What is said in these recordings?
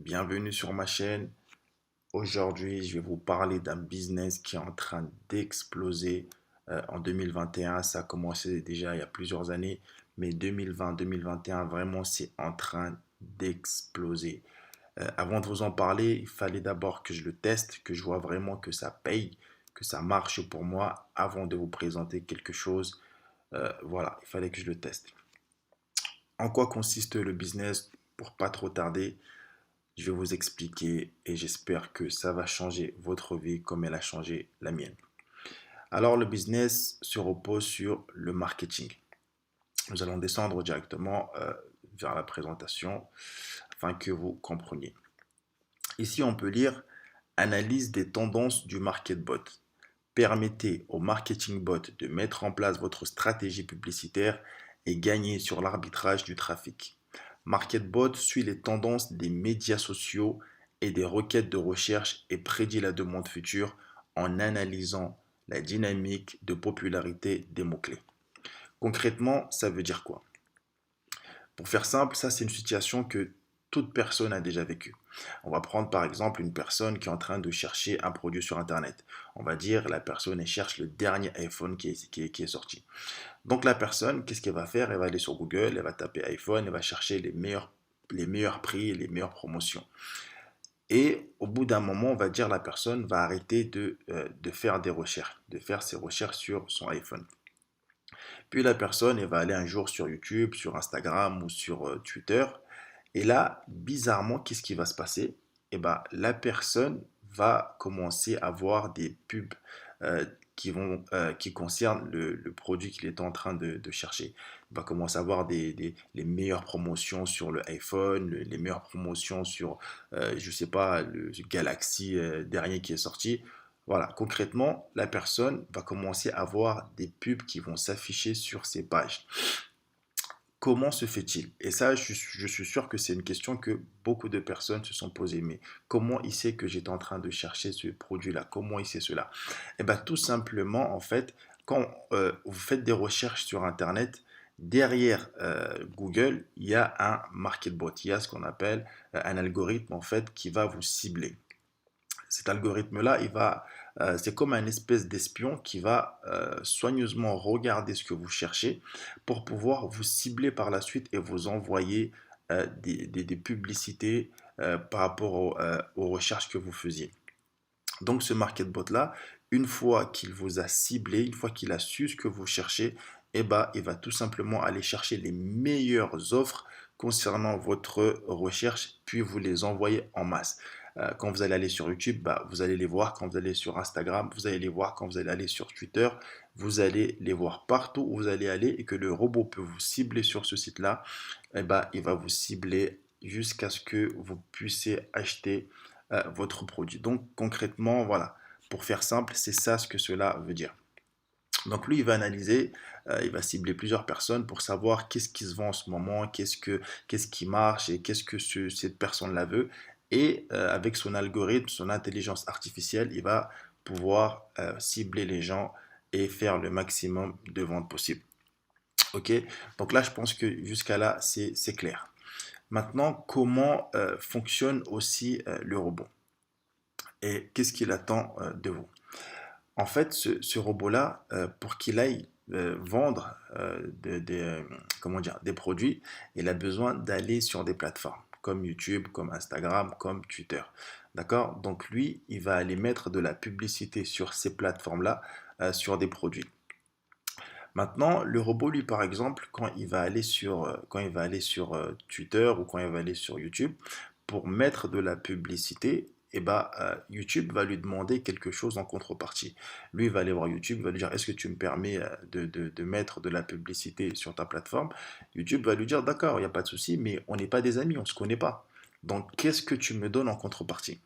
bienvenue sur ma chaîne. Aujourd'hui, je vais vous parler d'un business qui est en train d'exploser en 2021. Ça a commencé déjà il y a plusieurs années, mais 2020-2021, vraiment, c'est en train d'exploser. Avant de vous en parler, il fallait d'abord que je le teste, que je vois vraiment que ça paye, que ça marche pour moi avant de vous présenter quelque chose. Voilà, il fallait que je le teste. En quoi consiste le business? Pour pas trop tarder, je vais vous expliquer et j'espère que ça va changer votre vie comme elle a changé la mienne. Alors, le business se repose sur le marketing. Nous allons descendre directement vers la présentation afin que vous compreniez. Ici, on peut lire analyse des tendances du market bot. Permettez au marketing bot de mettre en place votre stratégie publicitaire et gagner sur l'arbitrage du trafic. MarketBot suit les tendances des médias sociaux et des requêtes de recherche et prédit la demande future en analysant la dynamique de popularité des mots-clés. Concrètement, ça veut dire quoi? Pour faire simple, ça c'est une situation que toute personne a déjà vécue. On va prendre par exemple une personne qui est en train de chercher un produit sur Internet. On va dire la personne elle cherche le dernier iPhone qui est sorti. Donc la personne, qu'est-ce qu'elle va faire? Elle va aller sur Google, elle va taper iPhone, elle va chercher les meilleurs prix, les meilleures promotions. Et au bout d'un moment, on va dire la personne va arrêter de faire des recherches, de faire ses recherches sur son iPhone. Puis la personne, elle va aller un jour sur YouTube, sur Instagram ou sur Twitter. Et là, bizarrement, qu'est-ce qui va se passer? Eh ben, la personne va commencer à voir des pubs euh, qui concernent le produit qu'il est en train de chercher. Il va commencer à voir les meilleures promotions sur le iPhone, les meilleures promotions sur, je sais pas, le Galaxy dernier qui est sorti. Voilà, concrètement, la personne va commencer à voir des pubs qui vont s'afficher sur ses pages. Comment se fait-il? Et ça, je suis sûr que c'est une question que beaucoup de personnes se sont posées. Mais comment il sait que j'étais en train de chercher ce produit-là? Comment il sait cela? Eh bien, tout simplement, en fait, quand vous faites des recherches sur Internet, derrière Google, il y a un market bot. Il y a ce qu'on appelle un algorithme, en fait, qui va vous cibler. Cet algorithme-là, c'est comme un espèce d'espion qui va soigneusement regarder ce que vous cherchez pour pouvoir vous cibler par la suite et vous envoyer des publicités par rapport aux recherches que vous faisiez. Donc ce market bot-là, une fois qu'il vous a ciblé, une fois qu'il a su ce que vous cherchez, eh ben, il va tout simplement aller chercher les meilleures offres concernant votre recherche, puis vous les envoyer en masse. Quand vous allez aller sur YouTube, bah, vous allez les voir. Quand vous allez sur Instagram, vous allez les voir. Quand vous allez aller sur Twitter, vous allez les voir partout où vous allez aller et que le robot peut vous cibler sur ce site-là. Eh ben, il va vous cibler jusqu'à ce que vous puissiez acheter votre produit. Donc concrètement, voilà, pour faire simple, c'est ça ce que cela veut dire. Donc lui, il va analyser, il va cibler plusieurs personnes pour savoir qu'est-ce qui se vend en ce moment, qu'est-ce qui marche et qu'est-ce que cette personne-là veut. Et avec son algorithme, son intelligence artificielle, il va pouvoir cibler les gens et faire le maximum de ventes possibles. Ok? Donc là, je pense que jusqu'à là, c'est clair. Maintenant, comment fonctionne aussi le robot? Et qu'est-ce qu'il attend de vous? En fait, ce robot-là, pour qu'il aille vendre comment dire, des produits, il a besoin d'aller sur des plateformes comme YouTube, comme Instagram, comme Twitter. D'accord? Donc lui, il va aller mettre de la publicité sur ces plateformes-là, sur des produits. Maintenant, le robot, lui, par exemple, quand il va aller sur Twitter ou quand il va aller sur YouTube, pour mettre de la publicité, eh ben, YouTube va lui demander quelque chose en contrepartie. Lui, il va aller voir YouTube, il va lui dire, est-ce que tu me permets de mettre de la publicité sur ta plateforme? YouTube va lui dire, d'accord, il n'y a pas de souci, mais on n'est pas des amis, on ne se connaît pas. Donc, qu'est-ce que tu me donnes en contrepartie?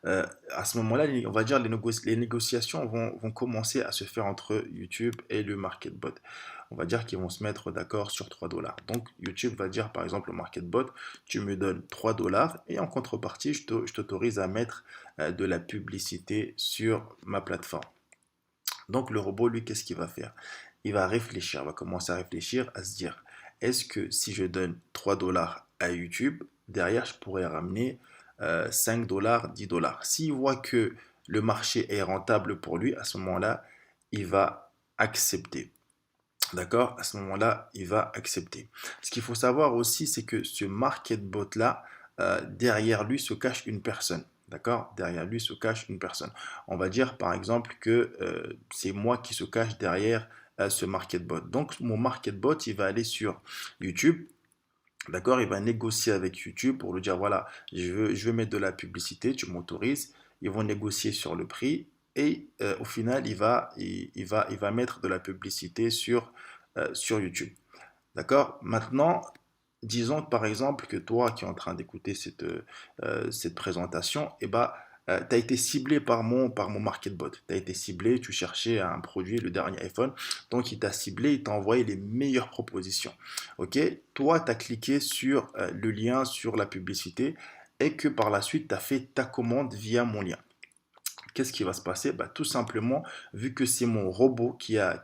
À ce moment-là, on va dire les négociations vont commencer à se faire entre YouTube et le MarketBot. On va dire qu'ils vont se mettre d'accord sur 3 dollars. Donc YouTube va dire par exemple au MarketBot, tu me donnes 3 dollars et en contrepartie, je t'autorise à mettre de la publicité sur ma plateforme. Donc le robot, lui, qu'est-ce qu'il va faire? Il va réfléchir, va commencer à réfléchir, à se dire, est-ce que si je donne 3 dollars à YouTube, derrière, je pourrais ramener 5 dollars, 10 dollars. S'il voit que le marché est rentable pour lui, à ce moment-là, il va accepter. D'accord? À ce moment-là, il va accepter. Ce qu'il faut savoir aussi, c'est que ce market bot-là, derrière lui se cache une personne. D'accord? Derrière lui se cache une personne. On va dire par exemple que c'est moi qui se cache derrière ce market bot. Donc mon market bot, il va aller sur YouTube. D'accord? Il va négocier avec YouTube pour lui dire, voilà, je veux mettre de la publicité, tu m'autorises. Ils vont négocier sur le prix et au final, il va mettre de la publicité sur YouTube. D'accord? Maintenant, disons par exemple que toi qui es en train d'écouter cette présentation, eh ben, tu as été ciblé par mon MarketBot. Tu as été ciblé, tu cherchais un produit, le dernier iPhone. Donc, il t'a ciblé, il t'a envoyé les meilleures propositions. OK? Toi, tu as cliqué sur le lien, sur la publicité et que par la suite, tu as fait ta commande via mon lien. Qu'est-ce qui va se passer? Bah, tout simplement, vu que c'est mon robot qui a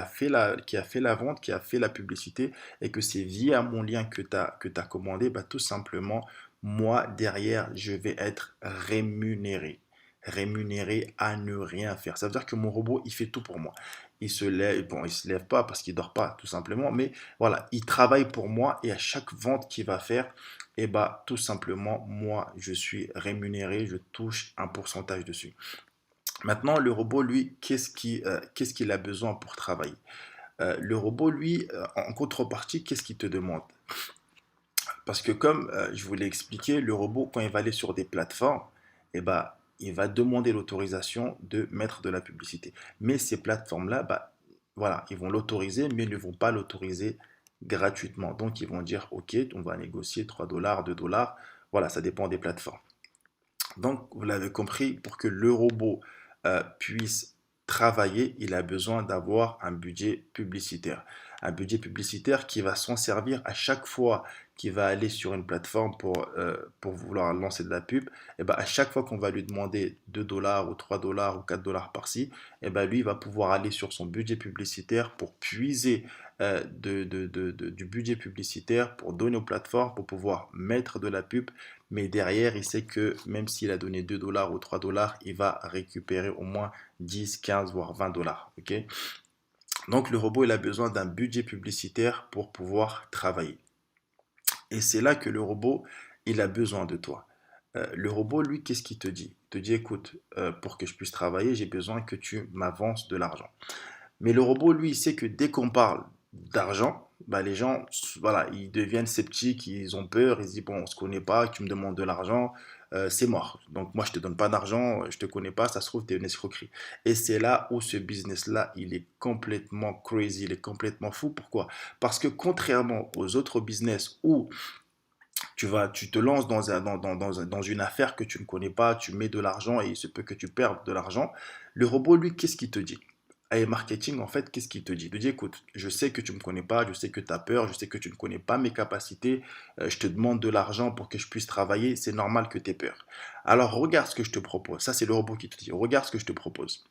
fait la vente, qui a fait la publicité, et que c'est via mon lien que tu as commandé, bah, tout simplement, moi, derrière, je vais être rémunéré. Rémunéré à ne rien faire. Ça veut dire que mon robot, il fait tout pour moi. Il se lève, bon, il se lève pas parce qu'il dort pas, tout simplement, mais voilà, il travaille pour moi et à chaque vente qu'il va faire, et bah, tout simplement, moi, je suis rémunéré, je touche un pourcentage dessus. Maintenant, le robot, lui, qu'est-ce qu'il a besoin pour travailler? Le robot, lui, en contrepartie, qu'est-ce qu'il te demande? Parce que comme je vous l'ai expliqué, le robot, quand il va aller sur des plateformes, eh ben, il va demander l'autorisation de mettre de la publicité. Mais ces plateformes-là, bah, voilà, ils vont l'autoriser, mais ils ne vont pas l'autoriser gratuitement. Donc, ils vont dire, OK, on va négocier 3 dollars, 2 dollars. Voilà, ça dépend des plateformes. Donc, vous l'avez compris, pour que le robot puisse travailler, il a besoin d'avoir un budget publicitaire. Un budget publicitaire qui va s'en servir à chaque fois qu'il va aller sur une plateforme pour vouloir lancer de la pub. Et ben, à chaque fois qu'on va lui demander 2 dollars ou 3 dollars ou 4 dollars par-ci, et ben, lui, il va pouvoir aller sur son budget publicitaire pour puiser du budget publicitaire pour donner aux plateformes, pour pouvoir mettre de la pub, mais derrière, il sait que même s'il a donné 2 dollars ou 3 dollars, il va récupérer au moins 10, 15, voire 20 dollars. Ok? Donc le robot, il a besoin d'un budget publicitaire pour pouvoir travailler. Et c'est là que le robot, il a besoin de toi. Le robot, lui, qu'est-ce qu'il te dit? Il te dit, écoute, pour que je puisse travailler, j'ai besoin que tu m'avances de l'argent. Mais le robot, lui, il sait que dès qu'on parle d'argent, bah, les gens, voilà, ils deviennent sceptiques, ils ont peur, ils se disent, bon, on ne se connaît pas, tu me demandes de l'argent, c'est mort. Donc moi, je ne te donne pas d'argent, je ne te connais pas, ça se trouve, tu es une escroquerie. Et c'est là où ce business-là, il est complètement crazy, il est complètement fou. Pourquoi? Parce que contrairement aux autres business où tu te lances dans une affaire que tu ne connais pas, tu mets de l'argent et il se peut que tu perdes de l'argent, le robot, lui, qu'est-ce qu'il te dit? Et marketing, en fait, qu'est-ce qu'il te dit? Il te dit, écoute, je sais que tu ne me connais pas, je sais que tu as peur, je sais que tu ne connais pas mes capacités, je te demande de l'argent pour que je puisse travailler, c'est normal que tu aies peur. Alors, regarde ce que je te propose. Ça, c'est le robot qui te dit, regarde ce que je te propose.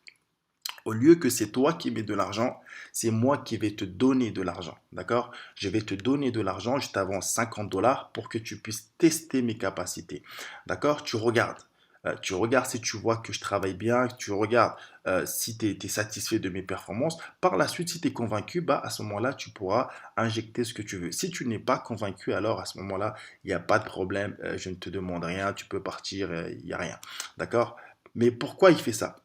Au lieu que c'est toi qui mets de l'argent, c'est moi qui vais te donner de l'argent. D'accord? Je vais te donner de l'argent, je t'avance 50 dollars pour que tu puisses tester mes capacités. D'accord? Tu regardes. Tu regardes si tu vois que je travaille bien, tu regardes si tu es satisfait de mes performances. Par la suite, si tu es convaincu, bah, à ce moment-là, tu pourras injecter ce que tu veux. Si tu n'es pas convaincu, alors à ce moment-là, il n'y a pas de problème, je ne te demande rien, tu peux partir, il n'y a rien. D'accord? Mais pourquoi il fait ça?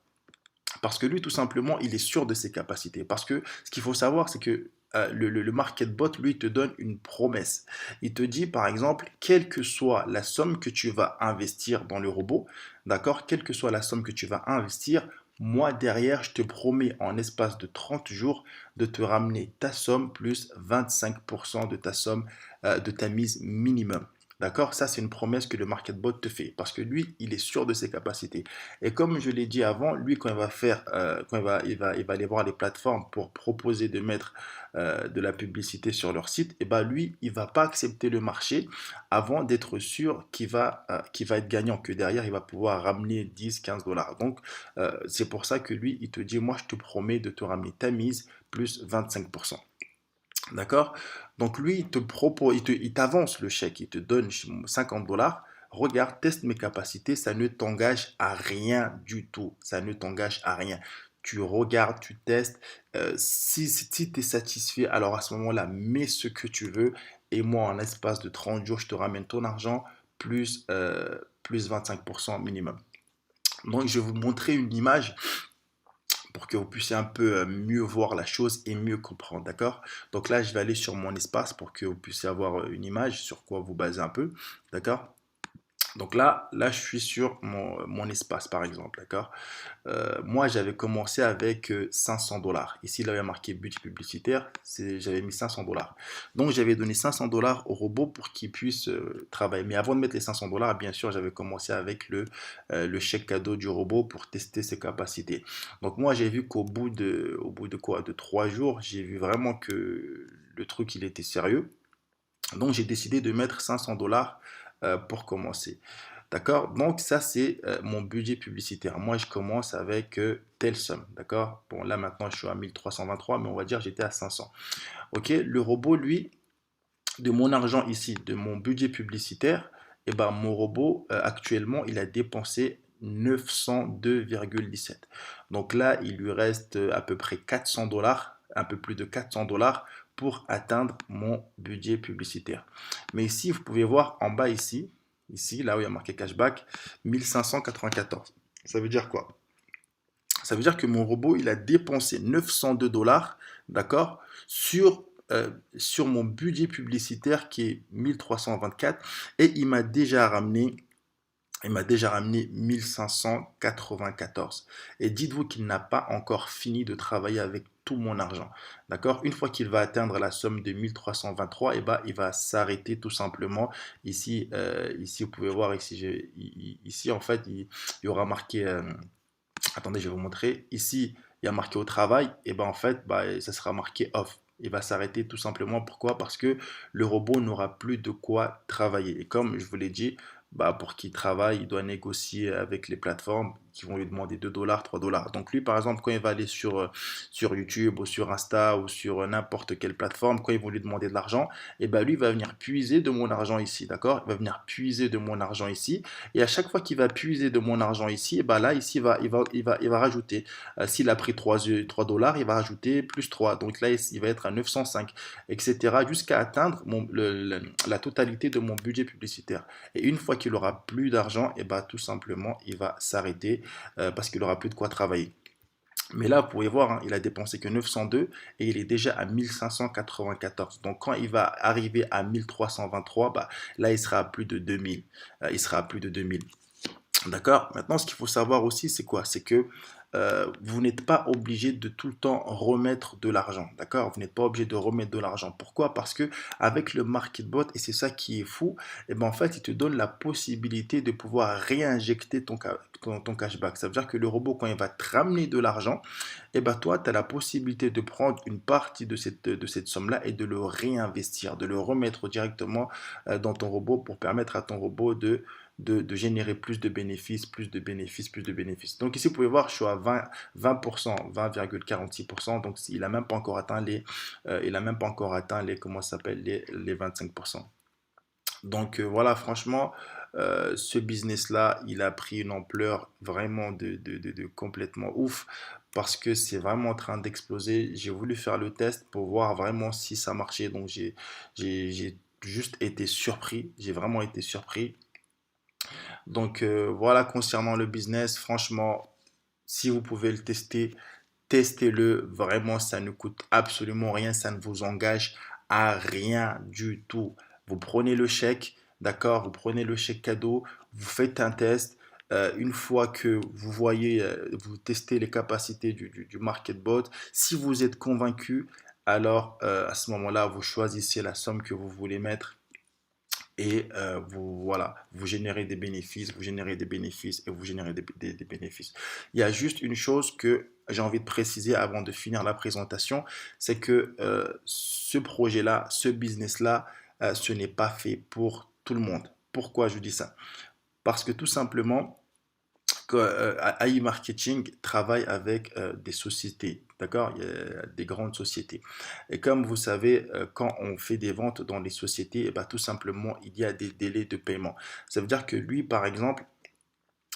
Parce que lui, tout simplement, il est sûr de ses capacités. Parce que ce qu'il faut savoir, c'est que le market bot, lui, il te donne une promesse. Il te dit, par exemple, quelle que soit la somme que tu vas investir dans le robot, d'accord, quelle que soit la somme que tu vas investir, moi, derrière, je te promets en espace de 30 jours de te ramener ta somme plus 25% de ta somme, de ta mise minimum. D'accord? Ça, c'est une promesse que le market bot te fait parce que lui, il est sûr de ses capacités. Et comme je l'ai dit avant, lui, quand il va faire, quand il va aller voir les plateformes pour proposer de mettre de la publicité sur leur site, et ben lui, il va pas accepter le marché avant d'être sûr qu'il va être gagnant, que derrière, il va pouvoir ramener 10, 15 dollars. Donc, c'est pour ça que lui, il te dit, moi, je te promets de te ramener ta mise plus 25%. D'accord? Donc lui, il te propose, il t'avance le chèque, il te donne 50 dollars. Regarde, teste mes capacités, ça ne t'engage à rien du tout. Ça ne t'engage à rien. Tu regardes, tu testes. Si tu es satisfait, alors à ce moment-là, mets ce que tu veux. Et moi, en l'espace de 30 jours, je te ramène ton argent plus 25% minimum. Donc, je vais vous montrer une image pour que vous puissiez un peu mieux voir la chose et mieux comprendre, d'accord? Donc là, je vais aller sur mon espace pour que vous puissiez avoir une image sur quoi vous basez un peu, d'accord? Donc là, je suis sur mon espace, par exemple, d'accord? Moi, j'avais commencé avec 500 dollars. Ici, là, il y a marqué budget publicitaire, j'avais mis 500 dollars. Donc, j'avais donné 500 dollars au robot pour qu'il puisse travailler. Mais avant de mettre les 500 dollars, bien sûr, j'avais commencé avec le chèque cadeau du robot pour tester ses capacités. Donc, moi, j'ai vu au bout de quoi? De 3 jours, j'ai vu vraiment que le truc, il était sérieux. Donc, j'ai décidé de mettre 500 dollars pour commencer. D'accord? Donc, ça, c'est mon budget publicitaire. Moi, je commence avec telle somme. D'accord? Bon, là, maintenant, je suis à 1323, mais on va dire que j'étais à 500. OK? Le robot, lui, de mon argent ici, de mon budget publicitaire, eh ben, mon robot, actuellement, il a dépensé 902,17. Donc là, il lui reste à peu près 400 dollars, un peu plus de 400 dollars pour atteindre mon budget publicitaire. Mais ici, vous pouvez voir en bas ici, là où il y a marqué cashback, 1594. Ça veut dire quoi? Ça veut dire que mon robot, il a dépensé 902 dollars, d'accord, sur mon budget publicitaire qui est 1324 et il m'a déjà ramené 1594. Et dites-vous qu'il n'a pas encore fini de travailler avec tout mon argent. D'accord? Une fois qu'il va atteindre la somme de 1323, et ben, il va s'arrêter tout simplement. Ici, vous pouvez voir, ici en fait, il y aura marqué attendez, je vais vous montrer. Ici, il y a marqué au travail. Et ben en fait, bah, ça sera marqué off. Il va s'arrêter tout simplement. Pourquoi? Parce que le robot n'aura plus de quoi travailler. Et comme je vous l'ai dit, bah, pour qu'il travaille, il doit négocier avec les plateformes qui vont lui demander 2 dollars, 3 dollars. Donc lui, par exemple, quand il va aller sur YouTube ou sur Insta ou sur n'importe quelle plateforme, quand ils vont lui demander de l'argent, et ben lui il va venir puiser de mon argent ici, d'accord? Il va venir puiser de mon argent ici. Et à chaque fois qu'il va puiser de mon argent ici, et ben là, ici, il va rajouter. S'il a pris 3 dollars, il va rajouter plus 3. Donc là, il va être à 905, etc. jusqu'à atteindre la totalité de mon budget publicitaire. Et une fois qu'il aura plus d'argent, et ben tout simplement, il va s'arrêter parce qu'il aura plus de quoi travailler. Mais là, vous pouvez voir, hein, il a dépensé que 902 et il est déjà à 1594. Donc, quand il va arriver à 1323, bah, là, il sera à plus de 2000. Il sera à plus de 2000. D'accord? Maintenant, ce qu'il faut savoir aussi, c'est quoi? C'est que vous n'êtes pas obligé de tout le temps remettre de l'argent. D'accord? Vous n'êtes pas obligé de remettre de l'argent. Pourquoi? Parce que avec le MarketBot, et c'est ça qui est fou, et ben en fait, il te donne la possibilité de pouvoir réinjecter ton cashback. Ça veut dire que le robot, quand il va te ramener de l'argent, et ben toi, tu as la possibilité de prendre une partie de cette somme-là et de le réinvestir, de le remettre directement dans ton robot pour permettre à ton robot de générer plus de bénéfices, plus de bénéfices, plus de bénéfices. Donc ici, vous pouvez voir, je suis à 20%, 20,46%. Donc il n'a même pas encore atteint comment ça s'appelle, les 25%. Donc voilà, franchement, ce business-là, il a pris une ampleur vraiment de complètement ouf parce que c'est vraiment en train d'exploser. J'ai voulu faire le test pour voir vraiment si ça marchait. Donc j'ai juste été surpris. J'ai vraiment été surpris. Donc voilà, concernant le business, franchement, si vous pouvez le tester, testez-le. Vraiment, ça ne coûte absolument rien, ça ne vous engage à rien du tout. Vous prenez le chèque, d'accord? Vous prenez le chèque cadeau, vous faites un test. Une fois que vous voyez, vous testez les capacités du MarketBot, si vous êtes convaincu, alors à ce moment-là, vous choisissez la somme que vous voulez mettre et voilà, vous générez des bénéfices, vous générez des bénéfices et vous générez des bénéfices. Il y a juste une chose que j'ai envie de préciser avant de finir la présentation, c'est que ce projet-là, ce business-là, ce n'est pas fait pour tout le monde. Pourquoi je dis ça? Parce que tout simplement, AI Marketing travaille avec des sociétés, d'accord? Il y a des grandes sociétés. Et comme vous savez, quand on fait des ventes dans les sociétés, eh ben, tout simplement, il y a des délais de paiement. Ça veut dire que lui, par exemple,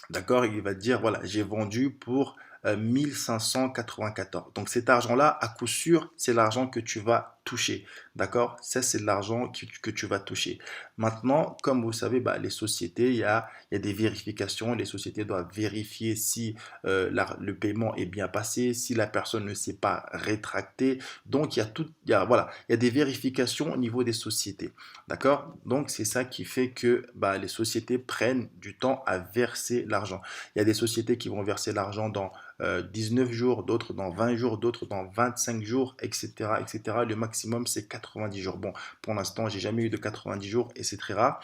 d'accord, il va te dire, voilà, j'ai vendu pour 1594. Donc cet argent-là, à coup sûr, c'est l'argent que tu vas toucher. D'accord? Ça, c'est l'argent que tu vas toucher. Maintenant, comme vous savez, bah, les sociétés, il y a des vérifications. Les sociétés doivent vérifier si le paiement est bien passé, si la personne ne s'est pas rétractée. Donc, voilà, il y a des vérifications au niveau des sociétés. D'accord? Donc, c'est ça qui fait que bah, les sociétés prennent du temps à verser l'argent. Il y a des sociétés qui vont verser l'argent dans 19 jours, d'autres dans 20 jours, d'autres dans 25 jours, etc., etc. Le maximum, c'est 90 jours. Bon, pour l'instant, j'ai jamais eu de 90 jours et c'est très rare.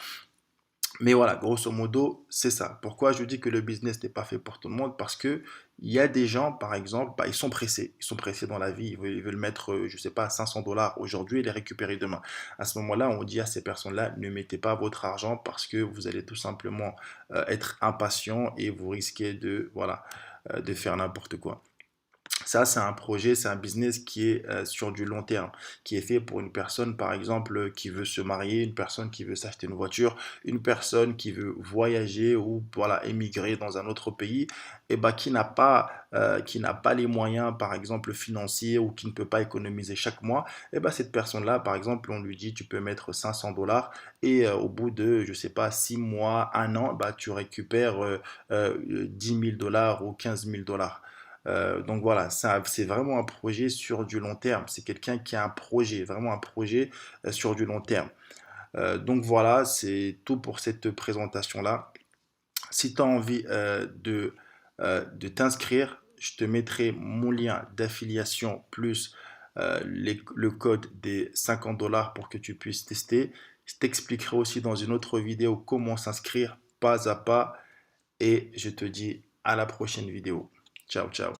Mais voilà, grosso modo, c'est ça. Pourquoi je dis que le business n'est pas fait pour tout le monde? Parce que il y a des gens, par exemple, bah, ils sont pressés. Ils sont pressés dans la vie. Ils veulent mettre, je sais pas, 500 dollars aujourd'hui et les récupérer demain. À ce moment-là, on dit à ces personnes-là, ne mettez pas votre argent parce que vous allez tout simplement être impatient et vous risquez de, voilà, de faire n'importe quoi. Ça, c'est un projet, c'est un business qui est sur du long terme, qui est fait pour une personne, par exemple, qui veut se marier, une personne qui veut s'acheter une voiture, une personne qui veut voyager ou voilà, émigrer dans un autre pays, et bah, qui n'a pas les moyens, par exemple, financiers ou qui ne peut pas économiser chaque mois, et bah, cette personne-là, par exemple, on lui dit, tu peux mettre 500 dollars et au bout de, je sais pas, 6 mois, un an, bah, tu récupères 10 000 dollars ou 15 000 dollars. Donc voilà, ça, c'est vraiment un projet sur du long terme. C'est quelqu'un qui a un projet, vraiment un projet sur du long terme. Donc voilà, c'est tout pour cette présentation-là. Si tu as envie de t'inscrire, je te mettrai mon lien d'affiliation plus le code des 50 dollars pour que tu puisses tester. Je t'expliquerai aussi dans une autre vidéo comment s'inscrire pas à pas et je te dis à la prochaine vidéo. Ciao, ciao.